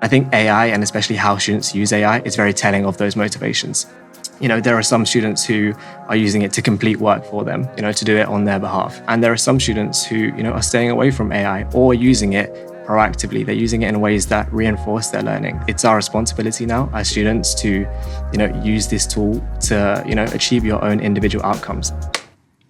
I think AI, and especially how students use AI, is very telling of those motivations. There are some students who are using it to complete work for them, to do it on their behalf. And there are some students who, are staying away from AI or using it proactively. They're using it in ways that reinforce their learning. It's our responsibility now as students to, use this tool to, achieve your own individual outcomes.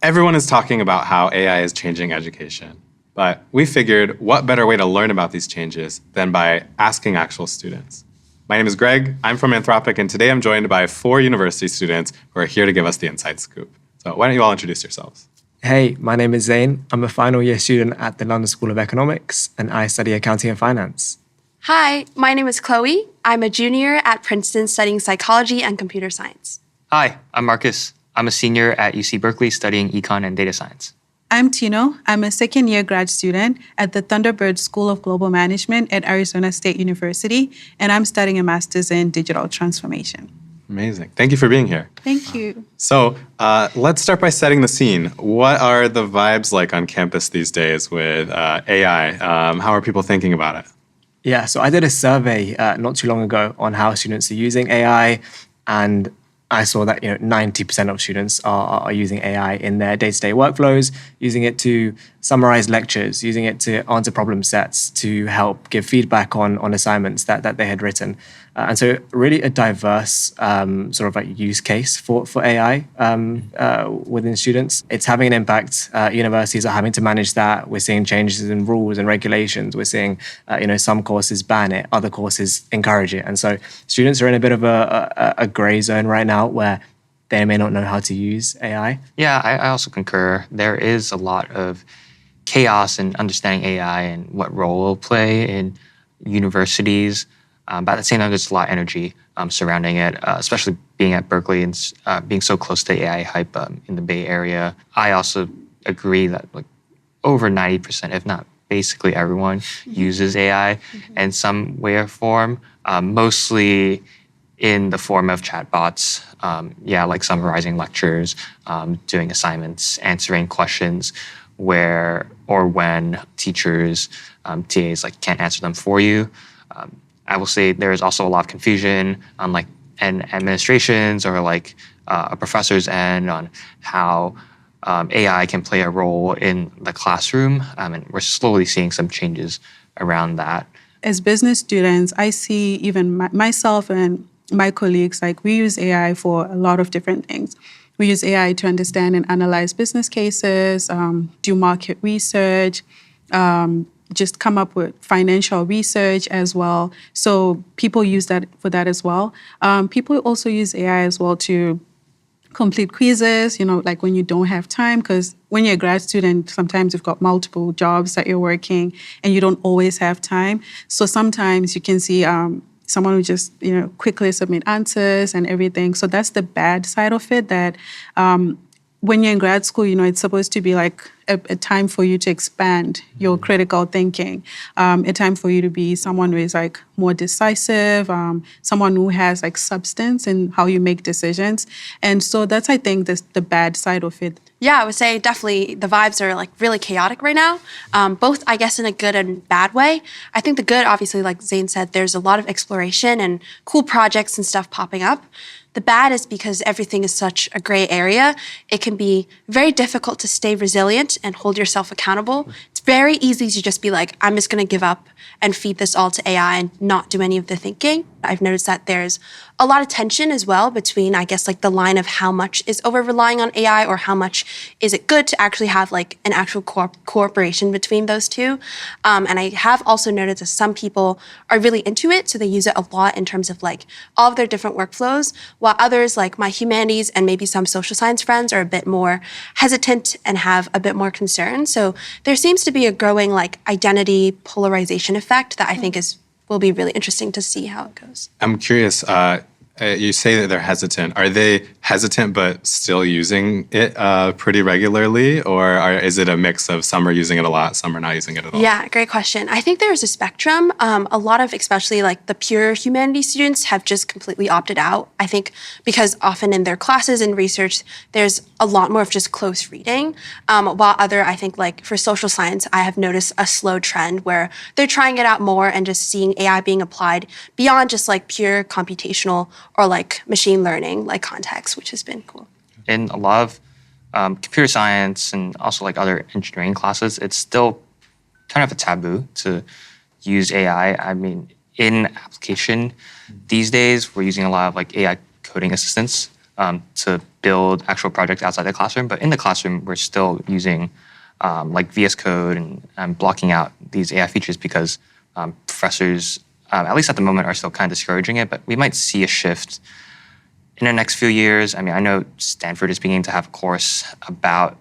Everyone is talking about how AI is changing education. But we figured what better way to learn about these changes than by asking actual students. My name is Greg, I'm from Anthropic, and today I'm joined by 4 university students who are here to give us the inside scoop. So why don't you all introduce yourselves? Hey, my name is Zain. I'm a final year student at the London School of Economics, and I study accounting and finance. Hi, my name is Chloe. I'm a junior at Princeton studying psychology and computer science. Hi, I'm Marcus. I'm a senior at UC Berkeley studying econ and data science. I'm Tino. I'm a second-year grad student at the Thunderbird School of Global Management at Arizona State University, and I'm studying a master's in digital transformation. Amazing. Thank you for being here. Thank you. So let's start by setting the scene. What are the vibes like on campus these days with AI? How are people thinking about it? Yeah, so I did a survey not too long ago on how students are using AI, and I saw that 90% of students are using AI in their day-to-day workflows, using it to summarize lectures, using it to answer problem sets, to help give feedback on assignments that they had written. And so really a diverse sort of like use case for AI within students. It's having an impact. Universities are having to manage that. We're seeing changes in rules and regulations. We're seeing some courses ban it, other courses encourage it. And so students are in a bit of a gray zone right now where they may not know how to use AI. Yeah, I also concur. There is a lot of chaos in understanding AI and what role it will play in universities. But at the same time, there's a lot of energy surrounding it, especially being at Berkeley and being so close to AI hype in the Bay Area. I also agree that over 90%, if not basically everyone, uses AI in some way or form, mostly in the form of chatbots, like summarizing lectures, doing assignments, answering questions when teachers, TAs can't answer them for you. I will say there is also a lot of confusion on administrations or a professor's end on how AI can play a role in the classroom, and we're slowly seeing some changes around that. As business students, I see even myself and my colleagues, we use AI for a lot of different things. We use AI to understand and analyze business cases, do market research, just come up with financial research as well. So people use that for that as well. People also use AI as well to complete quizzes, when you don't have time, because when you're a grad student, sometimes you've got multiple jobs that you're working and you don't always have time. So sometimes you can see someone who just, quickly submit answers and everything. So that's the bad side of it, that when you're in grad school, it's supposed to be a time for you to expand your critical thinking, a time for you to be someone who is more decisive, someone who has substance in how you make decisions. And so that's, I think, the bad side of it. Yeah, I would say definitely the vibes are really chaotic right now, both, I guess, in a good and bad way. I think the good, obviously, like Zain said, there's a lot of exploration and cool projects and stuff popping up. The bad is because everything is such a gray area, it can be very difficult to stay resilient and hold yourself accountable. It's very easy to just be I'm just going to give up and feed this all to AI and not do any of the thinking. I've noticed that there's a lot of tension as well between, I guess, the line of how much is over-relying on AI or how much is it good to actually have, an actual cooperation between those two. And I have also noticed that some people are really into it, so they use it a lot in terms of, all of their different workflows, while others, like my humanities and maybe some social science friends, are a bit more hesitant and have a bit more concern. So there seems to be a growing, identity polarization effect that I think will be really interesting to see how it goes. I'm curious, you say that they're hesitant. Are they hesitant but still using it pretty regularly? Or is it a mix of some are using it a lot, some are not using it at all? Yeah, great question. I think there's a spectrum. A lot of, especially like the pure humanities students, have just completely opted out. I think because often in their classes and research, there's a lot more of just close reading. While other, I think like for social science, I have noticed a slow trend where they're trying it out more and just seeing AI being applied beyond just like pure computational or like machine learning like context, which has been cool. In a lot of computer science and also like other engineering classes, it's still kind of a taboo to use AI. I mean, in application these days, we're using a lot of like AI coding assistants to build actual projects outside the classroom. But in the classroom, we're still using like VS Code and blocking out these AI features because professors, at least at the moment, are still kind of discouraging it. But we might see a shift in the next few years. I mean, I know Stanford is beginning to have a course about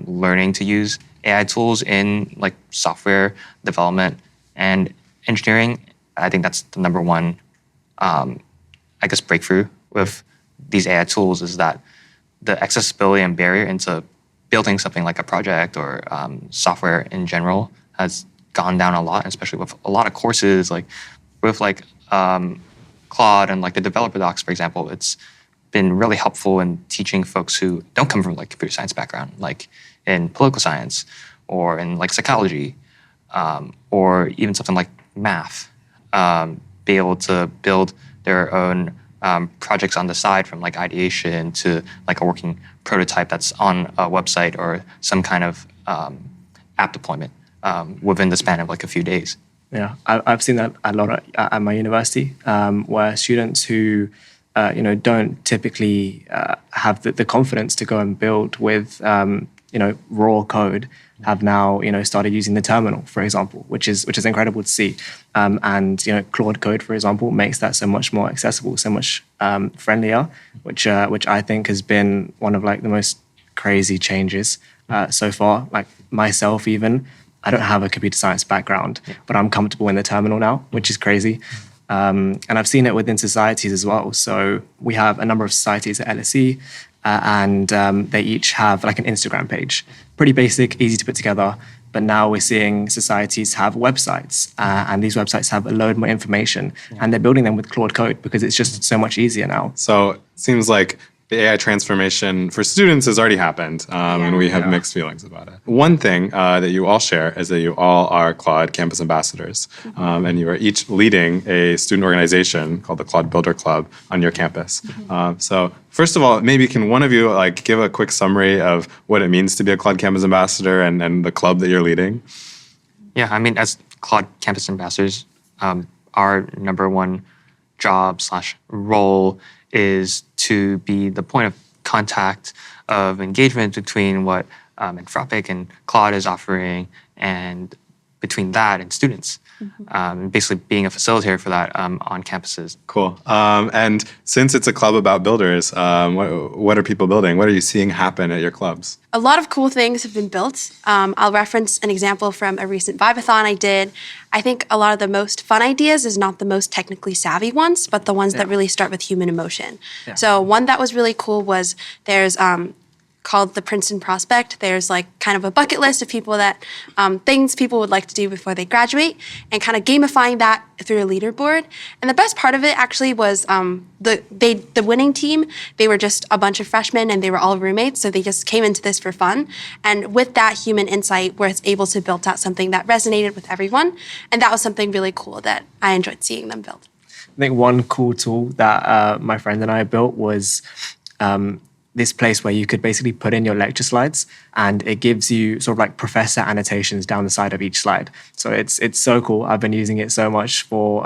learning to use AI tools in like software development and engineering. I think that's the number one, I guess, breakthrough with these AI tools is that the accessibility and barrier into building something like a project or software in general has gone down a lot, especially with a lot of courses like with like Claude and like the developer docs, for example. It's been really helpful in teaching folks who don't come from like computer science background, like in political science or in like psychology or even something like math, be able to build their own projects on the side from like ideation to like a working prototype that's on a website or some kind of app deployment within the span of like a few days. Yeah, I've seen that a lot at my university, where students who, don't typically have the confidence to go and build with, raw code, have now, started using the terminal, for example, which is incredible to see. And Claude Code, for example, makes that so much more accessible, so much friendlier, which I think has been one of like the most crazy changes so far. Like myself, even. I don't have a computer science background, but I'm comfortable in the terminal now, which is crazy. And I've seen it within societies as well. So we have a number of societies at LSE, and they each have like an Instagram page. Pretty basic, easy to put together. But now we're seeing societies have websites, and these websites have a load more information. And they're building them with Claude Code because it's just so much easier now. So it seems like the AI transformation for students has already happened, and we have mixed feelings about it. One thing that you all share is that you all are Claude campus ambassadors, and you are each leading a student organization called the Claude Builder Club on your campus. So first of all, maybe can one of you like give a quick summary of what it means to be a Claude campus ambassador and the club that you're leading? Yeah, I mean, as Claude campus ambassadors, our number one job/role is to be the point of contact of engagement between what Anthropic and Claude is offering and between that and students. Basically being a facilitator for that on campuses. Cool. And since it's a club about builders, what are people building? What are you seeing happen at your clubs? A lot of cool things have been built. I'll reference an example from a recent Vibathon I did. I think a lot of the most fun ideas is not the most technically savvy ones, but the ones that really start with human emotion. Yeah. So one that was really cool was there's called the Princeton Prospect. There's like kind of a bucket list of people that things people would like to do before they graduate, and kind of gamifying that through a leaderboard. And the best part of it actually was the winning team. They were just a bunch of freshmen and they were all roommates, so they just came into this for fun. And with that human insight, we're able to build out something that resonated with everyone, and that was something really cool that I enjoyed seeing them build. I think one cool tool that my friend and I built was this place where you could basically put in your lecture slides, and it gives you sort of like professor annotations down the side of each slide. So it's so cool. I've been using it so much for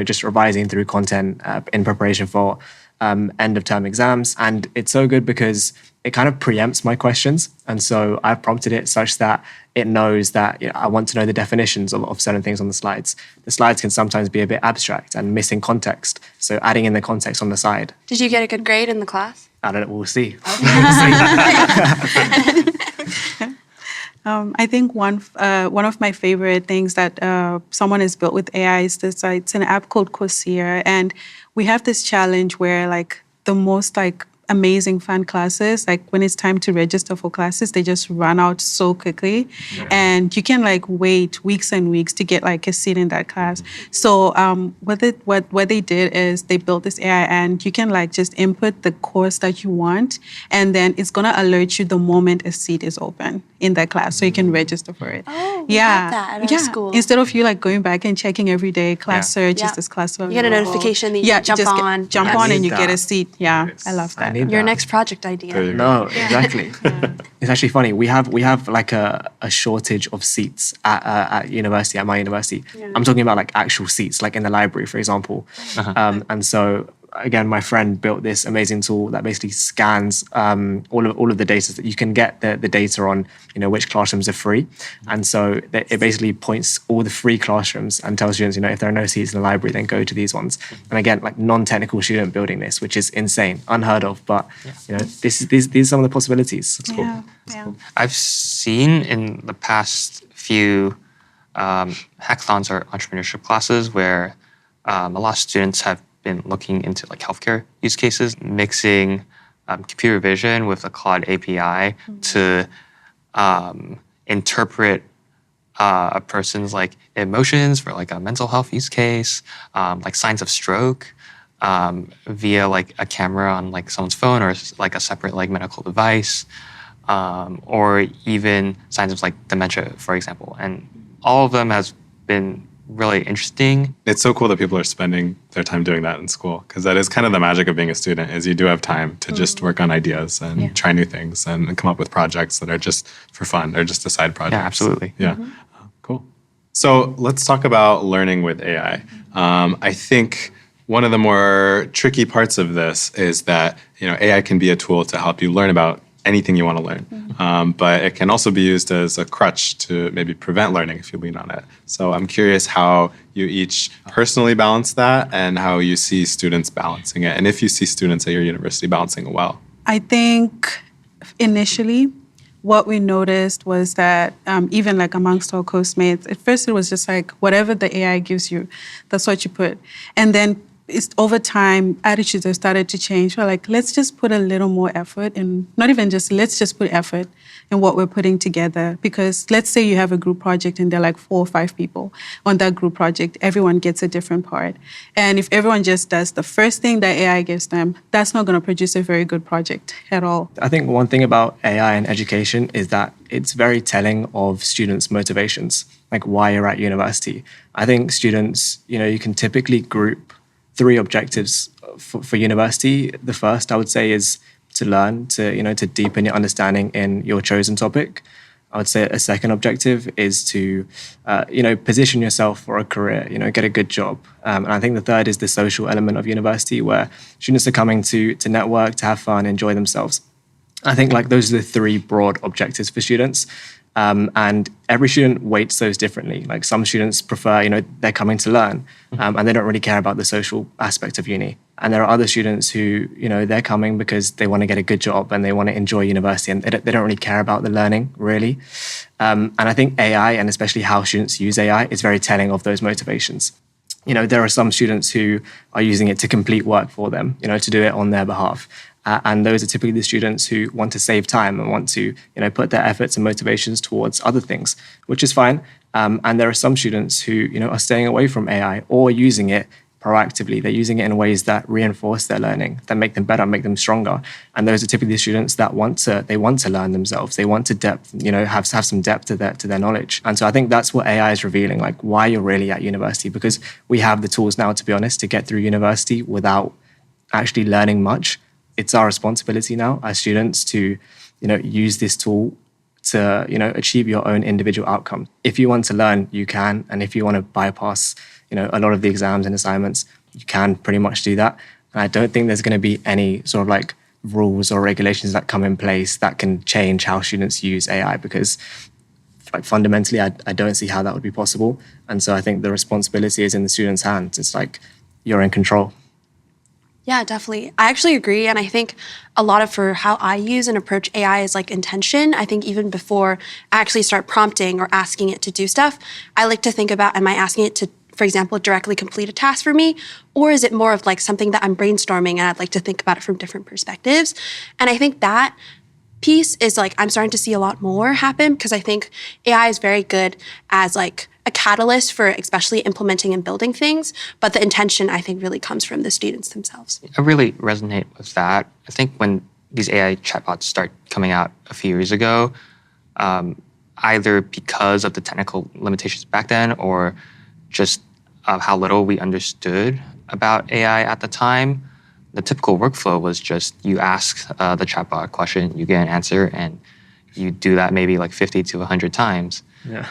just revising through content in preparation for end of term exams, and it's so good because it kind of preempts my questions. And so I've prompted it such that it knows that I want to know the definitions of certain things on the slides. The slides can sometimes be a bit abstract and missing context. So adding in the context on the side. Did you get a good grade in the class? I don't know. We'll see. I think one of my favorite things that someone has built with AI is this. It's an app called Coursera, and we have this challenge where like the most like amazing fun classes. Like when it's time to register for classes, they just run out so quickly. And you can like wait weeks and weeks to get like a seat in that class. So what they did is they built this AI, and you can like just input the course that you want, and then it's gonna alert you the moment a seat is open in that class, so you can register for it. Oh, we have that at our school. Instead of you like going back and checking every day, class search is this class. You get a notification, then you jump on. Jump on and you get a seat. Yeah, I love that. Your next project idea. No, exactly. It's actually funny. We have like a shortage of seats at university, at my university. I'm talking about like actual seats, like in the library, for example. And so again, my friend built this amazing tool that basically scans all of the data that you can get the data on, which classrooms are free. And so it basically points all the free classrooms and tells students, if there are no seats in the library, then go to these ones. And again, like non-technical student building this, which is insane, unheard of. But these are some of the possibilities. That's cool. Yeah. Cool. I've seen in the past few hackathons or entrepreneurship classes where a lot of students have been looking into like healthcare use cases, mixing computer vision with the Claude API to interpret a person's like emotions for like a mental health use case, like signs of stroke via like a camera on like someone's phone or like a separate like medical device, or even signs of like dementia, for example. And all of them has been really interesting. It's so cool that people are spending their time doing that in school, because that is kind of the magic of being a student, is you do have time to just work on ideas and try new things and come up with projects that are just for fun. They're just a side project. Yeah, absolutely. Yeah, cool. So let's talk about learning with AI. I think one of the more tricky parts of this is that AI can be a tool to help you learn about anything you want to learn. But it can also be used as a crutch to maybe prevent learning if you lean on it. So I'm curious how you each personally balance that and how you see students balancing it, and if you see students at your university balancing it well. I think initially what we noticed was that even like amongst our co-mates, at first it was just like whatever the AI gives you, that's what you put. And then it's over time, attitudes have started to change. We're like, let's just put a little more effort in, not even just, let's just put effort in what we're putting together. Because let's say you have a group project and there are like 4 or 5 people on that group project, everyone gets a different part. And if everyone just does the first thing that AI gives them, that's not going to produce a very good project at all. I think one thing about AI and education is that it's very telling of students' motivations, like why you're at university. I think students, you can typically group 3 objectives for university. The first, I would say, is to learn, to deepen your understanding in your chosen topic. I would say a second objective is to, position yourself for a career, get a good job. And I think the third is the social element of university, where students are coming to network, to have fun, enjoy themselves. I think like those are the 3 broad objectives for students. And every student weights those differently. Like some students prefer, they're coming to learn, and they don't really care about the social aspect of uni. And there are other students who, they're coming because they want to get a good job and they want to enjoy university, and they don't really care about the learning, really. And I think AI, and especially how students use AI, is very telling of those motivations. There are some students who are using it to complete work for them, to do it on their behalf. And those are typically the students who want to save time and want to, put their efforts and motivations towards other things, which is fine. And there are some students who, are staying away from AI or using it proactively. They're using it in ways that reinforce their learning, that make them better, make them stronger. And those are typically the students that want to learn themselves. They want to have some depth to their knowledge. And so I think that's what AI is revealing, like why you're really at university, because we have the tools now, to be honest, to get through university without actually learning much. It's our responsibility now as students to, use this tool to, achieve your own individual outcome. If you want to learn, you can. And if you want to bypass, a lot of the exams and assignments, you can pretty much do that. And I don't think there's going to be any sort of like rules or regulations that come in place that can change how students use AI, because like fundamentally, I don't see how that would be possible. And so I think the responsibility is in the students' hands. It's like you're in control. Yeah, definitely. I actually agree. And I think a lot of for how I use and approach AI is like intention. I think even before I actually start prompting or asking it to do stuff, I like to think about, am I asking it for example, directly complete a task for me? Or is it more of like something that I'm brainstorming and I'd like to think about it from different perspectives? And I think that piece is like I'm starting to see a lot more happen because I think AI is very good as like a catalyst for especially implementing and building things. But the intention, I think, really comes from the students themselves. I really resonate with that. I think when these AI chatbots start coming out a few years ago, either because of the technical limitations back then or just how little we understood about AI at the time, the typical workflow was just you ask the chatbot a question, you get an answer, and you do that maybe like 50 to 100 times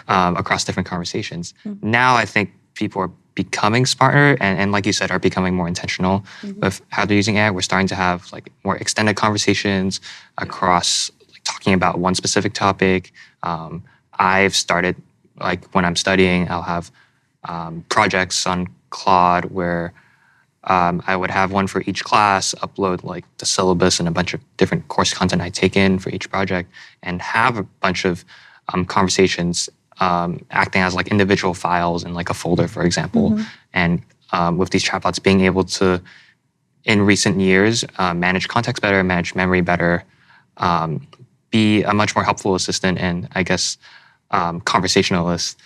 across different conversations. Now I think people are becoming smarter and like you said, are becoming more intentional with how they're using AI. We're starting to have like more extended conversations across like, talking about one specific topic. I've started, like when I'm studying, I'll have projects on Claude where I would have one for each class, upload like the syllabus and a bunch of different course content I take in for each project, and have a bunch of conversations acting as like individual files in like a folder, for example. And with these chatbots being able to, in recent years, manage context better, manage memory better, be a much more helpful assistant and I guess conversationalist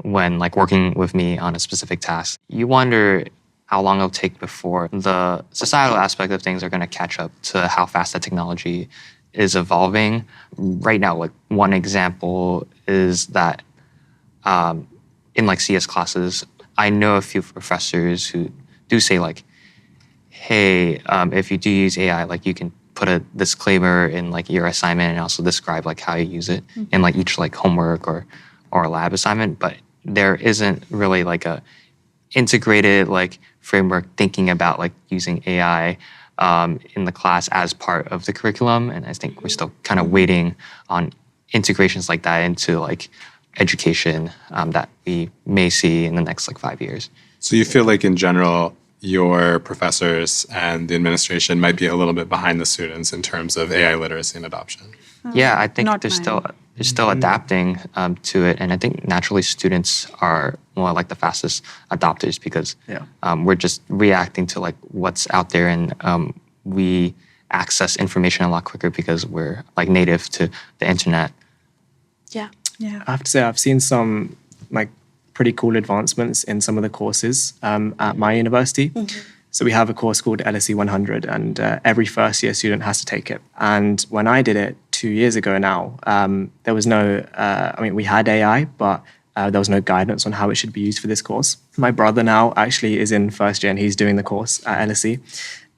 when like working with me on a specific task. You wonder how long it'll take before the societal aspect of things are going to catch up to how fast that technology is evolving. Right now, like one example is that in like CS classes, I know a few professors who do say like, hey, if you do use AI, like you can put a disclaimer in like your assignment and also describe like how you use it in like each like homework or lab assignment. But there isn't really like a integrated like framework thinking about like using AI in the class as part of the curriculum. And I think we're still kind of waiting on integrations like that into like education that we may see in the next like 5 years. So you feel like in general, your professors and the administration might be a little bit behind the students in terms of AI literacy and adoption? Yeah, I think Not they're mine. still adapting to it, and I think naturally students are more like the fastest adopters because we're just reacting to like what's out there, and we access information a lot quicker because we're like native to the internet. Yeah. I have to say I've seen some like pretty cool advancements in some of the courses at my university. So we have a course called LSE 100 and every first year student has to take it. And when I did it 2 years ago now, there was no, we had AI, but there was no guidance on how it should be used for this course. My brother now actually is in first year and he's doing the course at LSE.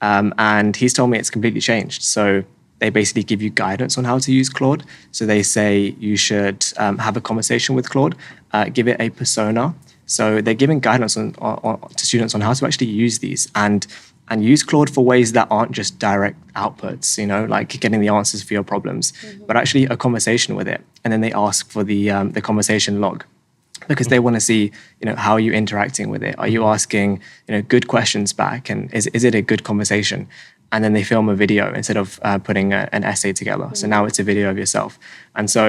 And he's told me it's completely changed. So they basically give you guidance on how to use Claude. So they say you should have a conversation with Claude, give it a persona. So they're giving guidance on to students on how to actually use these and use Claude for ways that aren't just direct outputs, you know, like getting the answers for your problems, but actually a conversation with it. And then they ask for the conversation log because they want to see, you know, how are you interacting with it? Are you asking, you know, good questions back? And is it a good conversation? And then they film a video instead of putting an essay together. So now it's a video of yourself. And so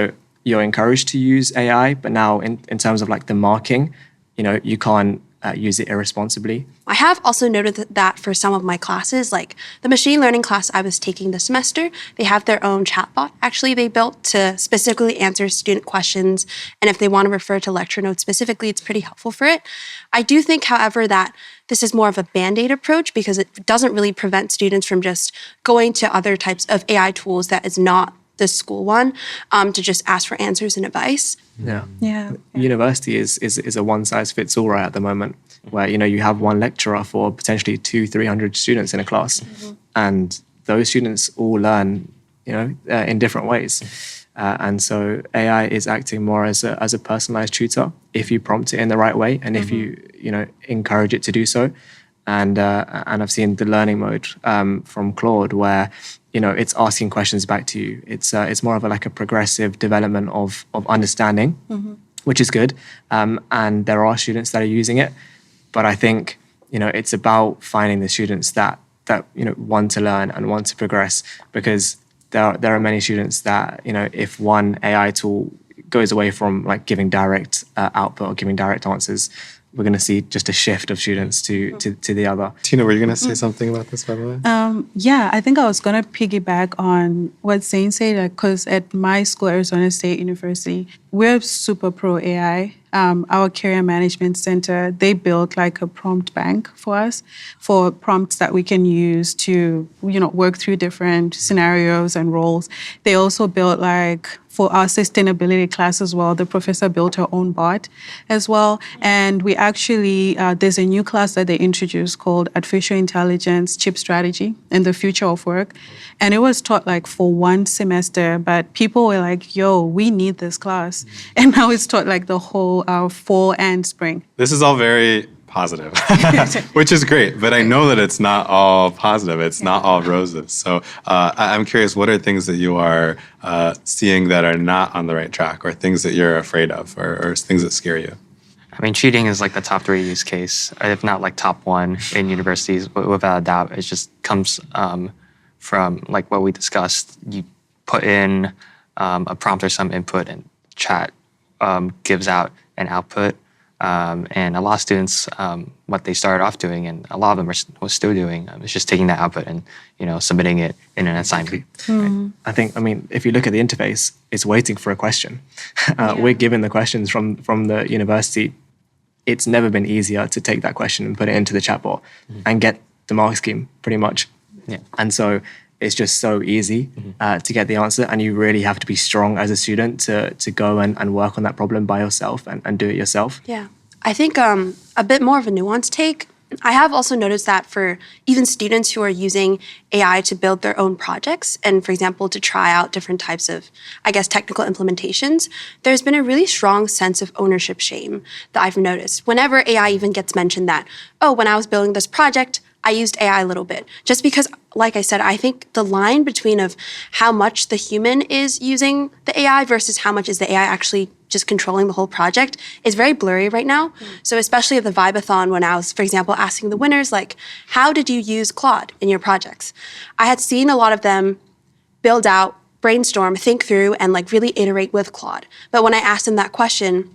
you're encouraged to use AI, but now in terms of like the marking, you know, you can't use it irresponsibly. I have also noted that for some of my classes, like the machine learning class I was taking this semester, they have their own chatbot. Actually, they built to specifically answer student questions. And if they want to refer to lecture notes specifically, it's pretty helpful for it. I do think, however, that this is more of a Band-Aid approach because it doesn't really prevent students from just going to other types of AI tools that is not the school one to just ask for answers and advice. Yeah. University is a one size fits all right at the moment, where you know you have one lecturer for potentially 200-300 students in a class, and those students all learn, you know, in different ways. And so AI is acting more as a personalized tutor if you prompt it in the right way and if you know encourage it to do so. And I've seen the learning mode from Claude where you know it's asking questions back to you. It's more of like a progressive development of understanding, which is good. And there are students that are using it, but I think you know it's about finding the students that you know want to learn and want to progress, because there are many students that you know if one AI tool goes away from like giving direct output or giving direct answers, we're going to see just a shift of students to the other. Tina, were you going to say something about this, by the way? Yeah, I think I was going to piggyback on what Zane said, because at my school, Arizona State University, we're super pro AI. Our career management center, they built like a prompt bank for us for prompts that we can use to, work through different scenarios and roles. They also built for our sustainability class as well, the professor built her own bot as well. And we actually, there's a new class that they introduced called Artificial Intelligence Chip Strategy and the Future of Work. And it was taught for one semester, but people were like, yo, we need this class. And now it's taught the whole fall and spring. This is all very positive, which is great, but I know that it's not all positive. It's not all roses. So I'm curious, what are things that you are seeing that are not on the right track, or things that you're afraid of, or things that scare you? I mean, cheating is the top 3 use case, if not top 1 in universities, without a doubt. It just comes from what we discussed. You put in a prompt or some input, and chat gives out an output. And a lot of students, what they started off doing, and a lot of them was still doing, is just taking that output and submitting it in an assignment. Right? I mean, if you look at the interface, it's waiting for a question. We're given the questions from the university. It's never been easier to take that question and put it into the chatbot and get the mark scheme pretty much. Yeah. And so it's just so easy to get the answer, and you really have to be strong as a student to go and work on that problem by yourself and do it yourself. Yeah. I think a bit more of a nuanced take. I have also noticed that for even students who are using AI to build their own projects and, for example, to try out different types of, technical implementations, there's been a really strong sense of ownership shame that I've noticed. Whenever AI even gets mentioned that, when I was building this project, I used AI a little bit. Just because, like I said, I think the line between of how much the human is using the AI versus how much is the AI actually just controlling the whole project is very blurry right now. So especially at the Vibe-a-thon, when I was, for example, asking the winners, how did you use Claude in your projects? I had seen a lot of them build out, brainstorm, think through, and really iterate with Claude. But when I asked them that question,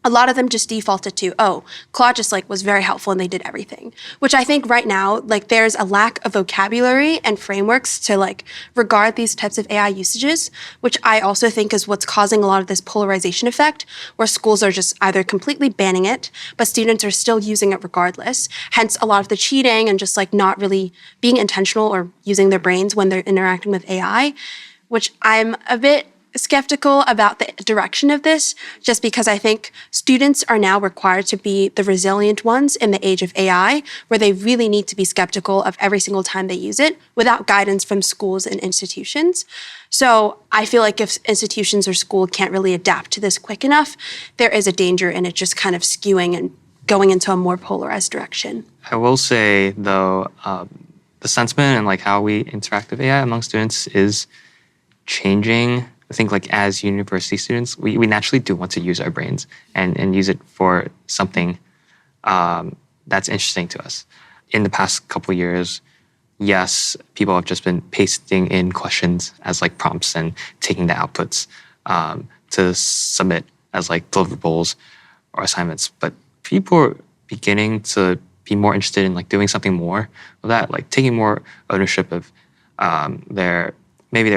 a lot of them just defaulted to, Claude just was very helpful and they did everything. Which I think right now, there's a lack of vocabulary and frameworks to regard these types of AI usages, which I also think is what's causing a lot of this polarization effect, where schools are just either completely banning it, but students are still using it regardless. Hence a lot of the cheating and just not really being intentional or using their brains when they're interacting with AI, which I'm a bit skeptical about the direction of this, just because I think students are now required to be the resilient ones in the age of AI, where they really need to be skeptical of every single time they use it without guidance from schools and institutions. So I feel like if institutions or school can't really adapt to this quick enough, there is a danger in it just kind of skewing and going into a more polarized direction. I will say, though, the sentiment and how we interact with AI among students is changing. I think as university students, we naturally do want to use our brains and use it for something that's interesting to us. In the past couple of years, yes, people have just been pasting in questions as prompts and taking the outputs to submit as deliverables or assignments. But people are beginning to be more interested in doing something more with that, taking more ownership of their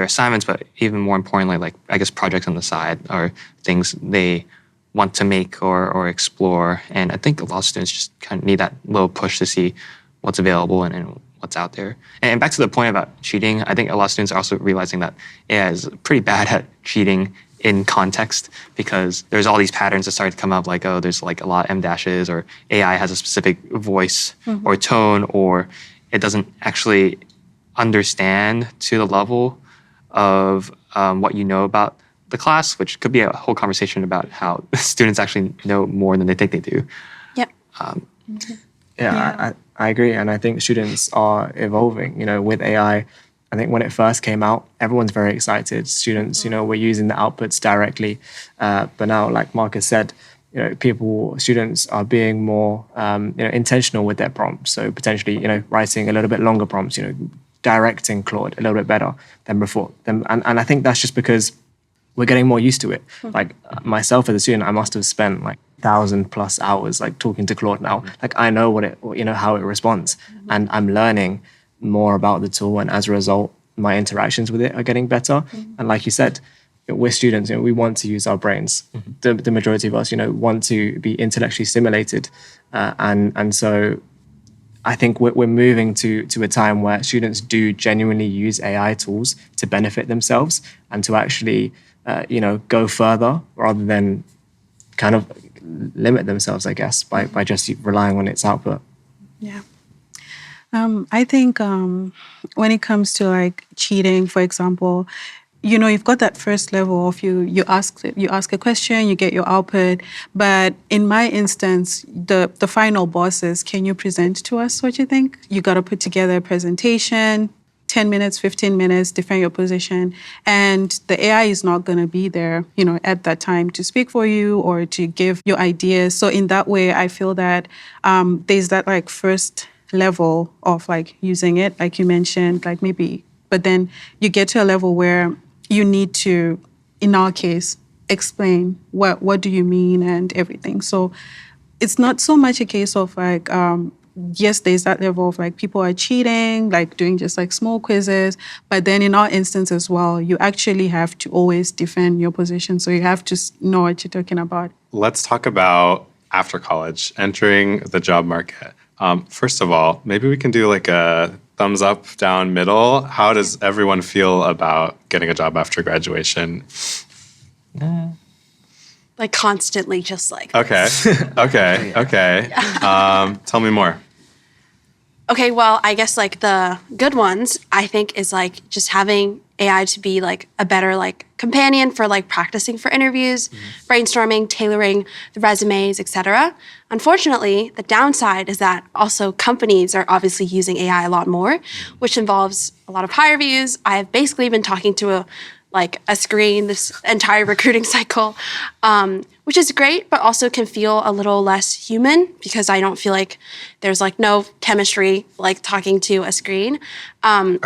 assignments, but even more importantly, projects on the side or things they want to make or explore. And I think a lot of students just kind of need that little push to see what's available and what's out there. And back to the point about cheating, I think a lot of students are also realizing that AI is pretty bad at cheating in context, because there's all these patterns that start to come up there's a lot of M dashes, or AI has a specific voice or tone, or it doesn't actually understand to the level of what you know about the class, which could be a whole conversation about how students actually know more than they think they do. Yep. I agree. And I think students are evolving, with AI. I think when it first came out, everyone's very excited. Students, were using the outputs directly. But now, like Marcus said, students are being more, intentional with their prompts. So potentially, writing a little bit longer prompts, directing Claude a little bit better than before. And I think that's just because we're getting more used to it. Myself as a student, I must have spent 1,000 plus hours like talking to Claude now. Like I know how it responds, and I'm learning more about the tool, and as a result, my interactions with it are getting better. And like you said, we're students, we want to use our brains. The majority of us, want to be intellectually stimulated, and so I think we're moving to a time where students do genuinely use AI tools to benefit themselves and to actually, go further rather than kind of limit themselves, I guess, by just relying on its output. Yeah. I think when it comes to like cheating, for example, you've got that first level of you ask a question, you get your output. But in my instance, the final boss is, can you present to us what you think? You got to put together a presentation, 10 minutes, 15 minutes, defend your position. And the AI is not going to be there, at that time to speak for you or to give your ideas. So in that way, I feel that there's that like first level of like using it, like you mentioned, like maybe, but then you get to a level where you need to, in our case, explain what do you mean and everything. So it's not so much a case of like, yes, there's that level of like people are cheating, like doing just like small quizzes. But then in our instance as well, you actually have to always defend your position. So you have to know what you're talking about. Let's talk about after college, entering the job market. First of all, maybe we can do like a thumbs up, down, middle. How does everyone feel about getting a job after graduation? Like constantly just like. Okay. Tell me more. Okay, well, I guess like the good ones, I think, is like just having AI to be like a better like companion for like practicing for interviews, brainstorming, tailoring the resumes, etc. Unfortunately, the downside is that also companies are obviously using AI a lot more, which involves a lot of hire views. I have basically been talking to a screen this entire recruiting cycle, which is great, but also can feel a little less human because I don't feel like there's like no chemistry like talking to a screen. Are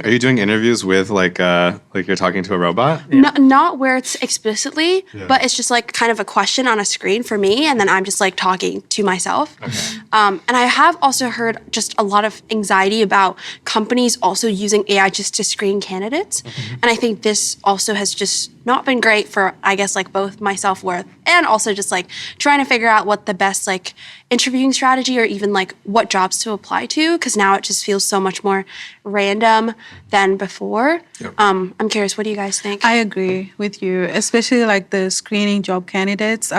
you doing interviews with like you're talking to a robot? Not where it's explicitly, but it's just like kind of a question on a screen for me, and then I'm just like talking to myself. Okay. And I have also heard just a lot of anxiety about companies also using AI just to screen candidates, and I think this also has just not been great for, I guess, like both my self-worth and also just like trying to figure out what the best like interviewing strategy or even like what jobs to apply to, because now it just feels so much more random than before. Yep. I'm curious, what do you guys think? I agree with you, especially like the screening job candidates.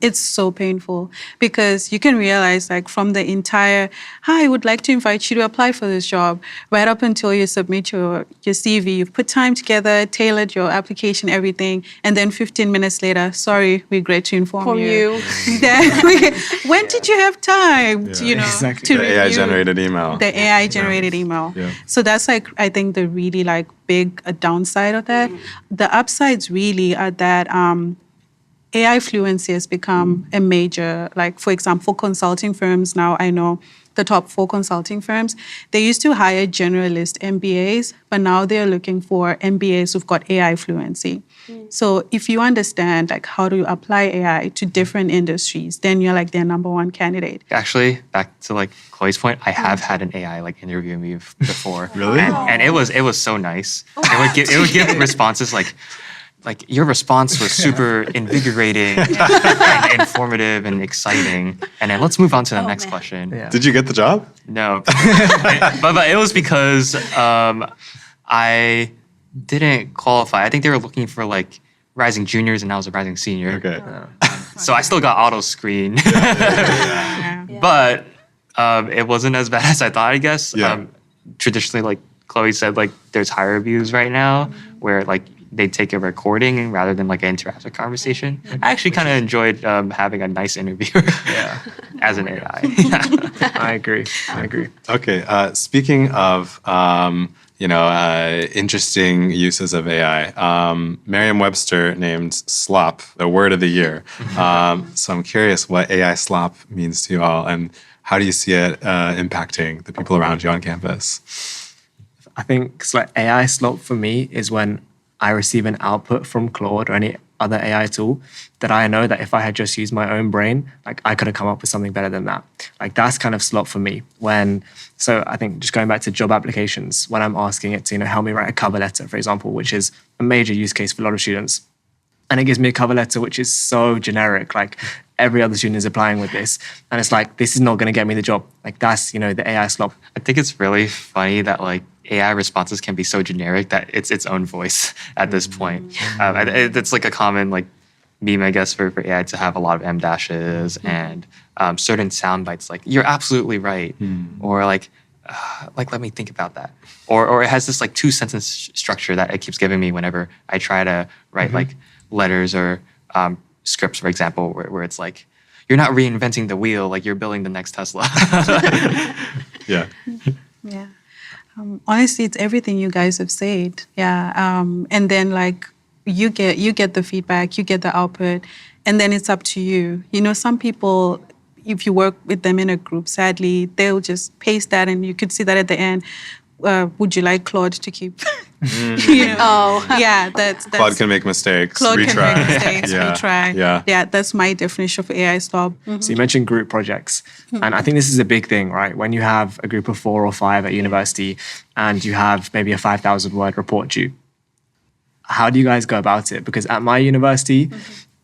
It's so painful because you can realize like from the entire, hi, I would like to invite you to apply for this job, right up until you submit your CV, you've put time together, tailored your application, everything, and then 15 minutes later, sorry, regret to inform you. When did you have time to, Exactly. to The review AI-generated email. the AI-generated email. Yeah. So that's like, I think the really like big downside of that. The upsides really are that AI fluency has become a major, like for example, consulting firms now, I know the top 4 consulting firms, they used to hire generalist MBAs, but now they're looking for MBAs who've got AI fluency. So if you understand like how to apply AI to different industries, then you're like their number one candidate. Actually, back to like Chloe's point, I have had an AI like interview me before. Really? And it was so nice. It would give responses like your response was super invigorating and informative and exciting. And then let's move on to the next question. Yeah. Did you get the job? No, but it was because I didn't qualify. I think they were looking for like rising juniors, and I was a rising senior. Okay. So I still got auto screen, but it wasn't as bad as I thought. I guess. Yeah. Traditionally, like Chloe said, like there's higher views right now where like they take a recording rather than like an interactive conversation. I actually kind of enjoyed having a nice interviewer as an AI. I agree. Okay. Speaking of interesting uses of AI, Merriam-Webster named slop the word of the year. So I'm curious what AI slop means to you all, and how do you see it impacting the people around you on campus? I think AI slop for me is when I receive an output from Claude or any other AI tool that I know that if I had just used my own brain, like I could have come up with something better than that. Like that's kind of slot for me so I think just going back to job applications, when I'm asking it to, help me write a cover letter, for example, which is a major use case for a lot of students. And it gives me a cover letter which is so generic, like every other student is applying with this. And it's like, this is not going to get me the job. Like that's, the AI slop. I think it's really funny that like AI responses can be so generic that it's its own voice at this point. It's like a common like meme, I guess, for AI to have a lot of M dashes and certain sound bites like, you're absolutely right. Or like, let me think about that. Or it has this like 2-sentence structure that it keeps giving me whenever I try to write like letters or scripts, for example, where it's like, you're not reinventing the wheel, like you're building the next Tesla. Yeah. Yeah. Honestly, it's everything you guys have said. Yeah. And then like you get the feedback, you get the output, and then it's up to you. Some people, if you work with them in a group, sadly, they'll just paste that, and you could see that at the end. Would you like Claude to keep? Oh. Yeah, that's Claude can make mistakes. Claude retry. can make mistakes, Yeah. retry. Yeah, that's my definition of AI stop. So you mentioned group projects. And I think this is a big thing, right? When you have a group of 4 or 5 at university and you have maybe a 5,000 word report due, how do you guys go about it? Because at my university,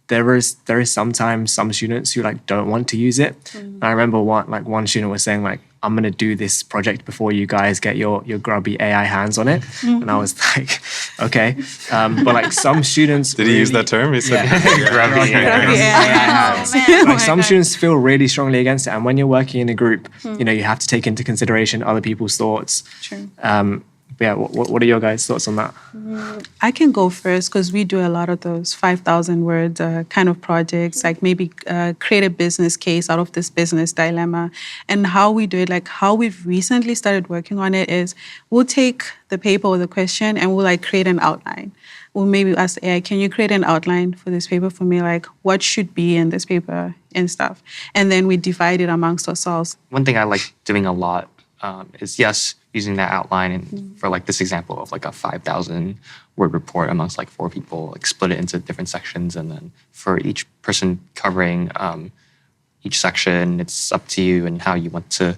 there is sometimes some students who like don't want to use it. And I remember one student was saying like, I'm going to do this project before you guys get your grubby AI hands on it. And I was like, okay. But like some students... Did he use that term? He said, Grubby Grubby AI. Oh, man. Like some students feel really strongly against it. And when you're working in a group, you have to take into consideration other people's thoughts. True. But yeah, what are your guys' thoughts on that? I can go first because we do a lot of those 5,000 word kind of projects, like maybe create a business case out of this business dilemma. And how we do it, like how we've recently started working on it is we'll take the paper or the question and we'll like create an outline. We'll maybe ask AI, can you create an outline for this paper for me? Like what should be in this paper and stuff. And then we divide it amongst ourselves. One thing I like doing a lot is, yes, using that outline and for like this example of like a 5,000 word report amongst like 4 people, like split it into different sections. And then for each person covering each section, it's up to you and how you want to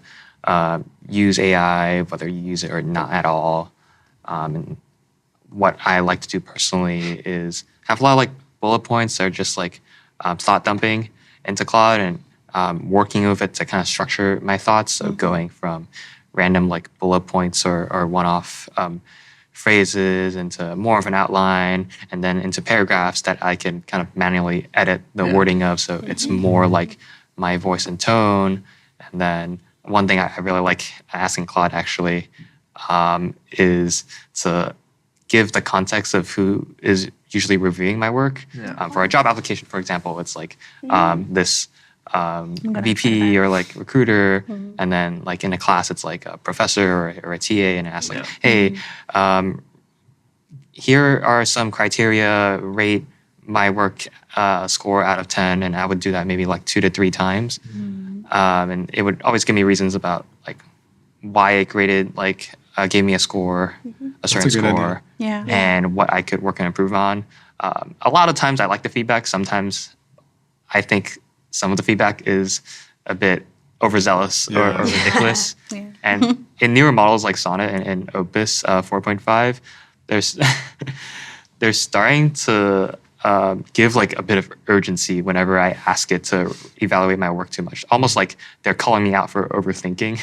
use AI, whether you use it or not at all. And what I like to do personally is have a lot of like bullet points that are just like thought dumping into Claude and working with it to kind of structure my thoughts. So going from random like bullet points or one-off phrases into more of an outline and then into paragraphs that I can kind of manually edit the wording of. So it's more like my voice and tone. And then one thing I really like asking Claude actually is to give the context of who is usually reviewing my work. For a job application, for example, it's like this VP or like recruiter, and then like in a class it's like a professor or a TA, and ask like, hey, here are some criteria, rate my work score out of 10, and I would do that maybe like 2 to 3 times. And it would always give me reasons about like why it graded, like gave me a score, a certain score, and what I could work and improve on. A lot of times I like the feedback. Sometimes I think some of the feedback is a bit overzealous or ridiculous. And in newer models like Sonnet and Opus 4.5, they're starting to give like a bit of urgency whenever I ask it to evaluate my work too much. Almost like they're calling me out for overthinking.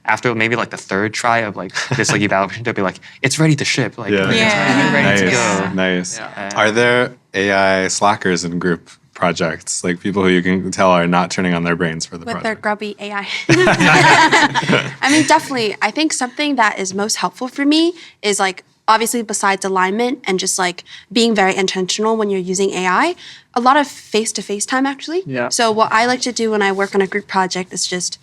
After maybe like the 3rd try of like this like evaluation, they'll be like, it's ready to ship. Like, it's ready to go. Nice. Are there AI slackers in group projects, like people who you can tell are not turning on their brains for the with project? their grubby AI. I mean, definitely. I think something that is most helpful for me is like, obviously besides alignment and just like being very intentional when you're using AI, a lot of face-to-face time actually. So what I like to do when I work on a group project is just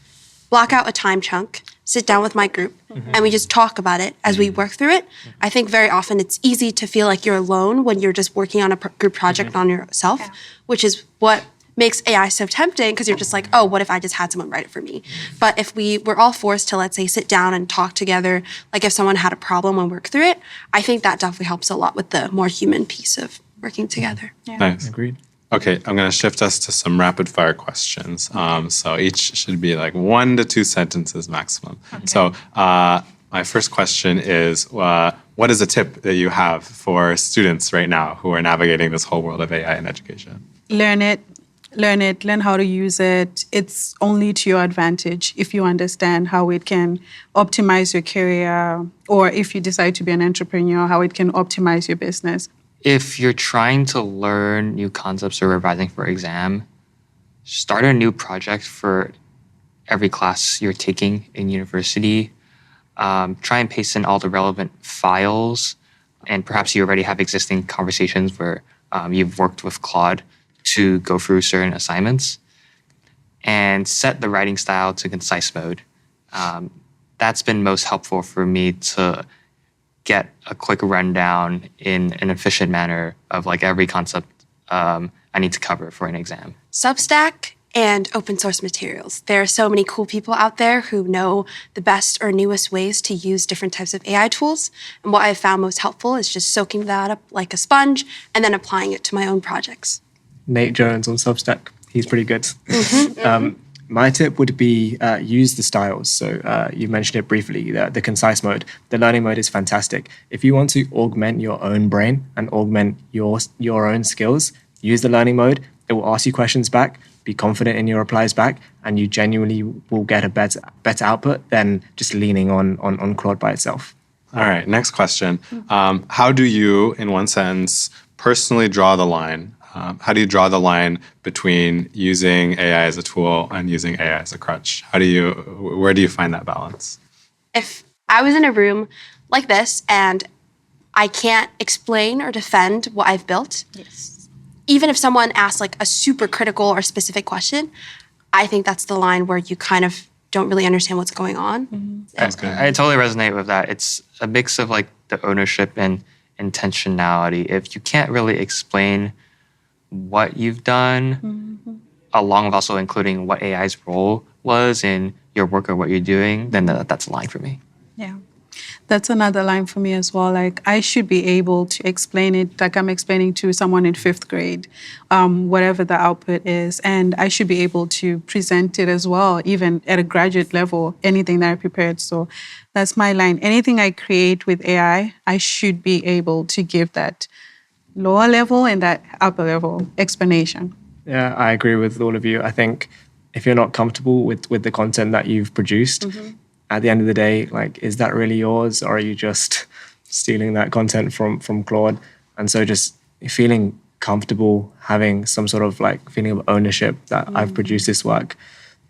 block out a time chunk, sit down with my group, and we just talk about it as we work through it. I think very often it's easy to feel like you're alone when you're just working on a group project on yourself, which is what makes AI so tempting, because you're just like, oh, what if I just had someone write it for me? But if we were all forced to, let's say, sit down and talk together, like if someone had a problem and work through it, I think that definitely helps a lot with the more human piece of working together. Nice. Agreed. Okay, I'm going to shift us to some rapid fire questions. So each should be like 1 to 2 sentences maximum. So my first question is, what is a tip that you have for students right now who are navigating this whole world of AI in education? Learn it, learn how to use it. It's only to your advantage if you understand how it can optimize your career, or if you decide to be an entrepreneur, how it can optimize your business. If you're trying to learn new concepts or revising for exam, start a new project for every class you're taking in university. Try and paste in all the relevant files, and perhaps you already have existing conversations where you've worked with Claude to go through certain assignments, and set the writing style to concise mode. That's been most helpful for me to get a quick rundown in an efficient manner of like every concept I need to cover for an exam. Substack and open source materials. There are so many cool people out there who know the best or newest ways to use different types of AI tools. And what I've found most helpful is just soaking that up like a sponge and then applying it to my own projects. Nate Jones on Substack. He's pretty good. My tip would be use the styles. So you mentioned it briefly, the concise mode. The learning mode is fantastic. If you want to augment your own brain and augment your own skills, use the learning mode. It will ask you questions back, be confident in your replies back, and you genuinely will get a better output than just leaning on Claude by itself. All right, next question. How do you, in one sentence, personally draw the line? How do you draw the line between using AI as a tool and using AI as a crutch? Where do you find that balance? If I was in a room like this and I can't explain or defend what I've built, even if someone asks like a super critical or specific question, I think that's the line where you kind of don't really understand what's going on. That's good. I totally resonate with that. It's a mix of like the ownership and intentionality. If you can't really explain what you've done, along with also including what AI's role was in your work or what you're doing, then that's a line for me. Yeah. That's another line for me as well. Like, I should be able to explain it like I'm explaining to someone in 5th grade, whatever the output is. And I should be able to present it as well, even at a graduate level, anything that I prepared. So that's my line. Anything I create with AI, I should be able to give that lower level and that upper level explanation. Yeah, I agree with all of you. I think if you're not comfortable with the content that you've produced, at the end of the day, like, is that really yours, or are you just stealing that content from Claude? And so just feeling comfortable, having some sort of like feeling of ownership that I've produced this work,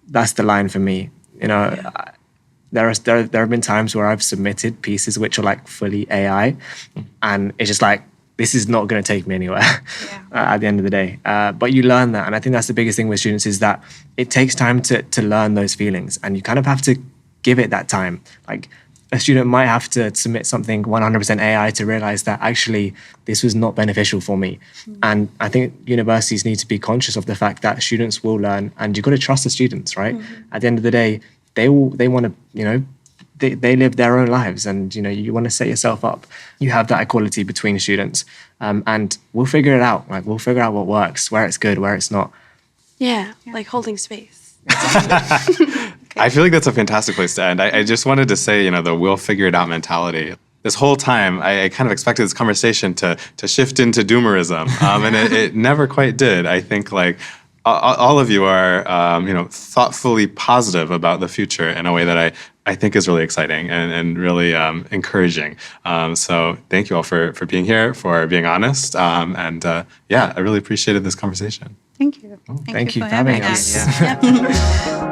that's the line for me. You know, there have been times where I've submitted pieces which are like fully AI, and it's just like, this is not going to take me anywhere at the end of the day. But you learn that. And I think that's the biggest thing with students, is that it takes time to learn those feelings. And you kind of have to give it that time. Like, a student might have to submit something 100% AI to realize that actually this was not beneficial for me. And I think universities need to be conscious of the fact that students will learn, and you've got to trust the students, right? At the end of the day, they want to, you know, they live their own lives, and you know, you want to set yourself up. You have that equality between students, and we'll figure it out. Like, we'll figure out what works, where it's good, where it's not. Yeah, like holding space. I feel like that's a fantastic place to end. I just wanted to say, you know, the we'll figure it out mentality. This whole time, I kind of expected this conversation to shift into doomerism, and it never quite did. I think like all of you are, you know, thoughtfully positive about the future in a way that I think is really exciting and really encouraging. So thank you all for being here, for being honest, and yeah, I really appreciated this conversation. Thank you. Thank you for having us. Yep.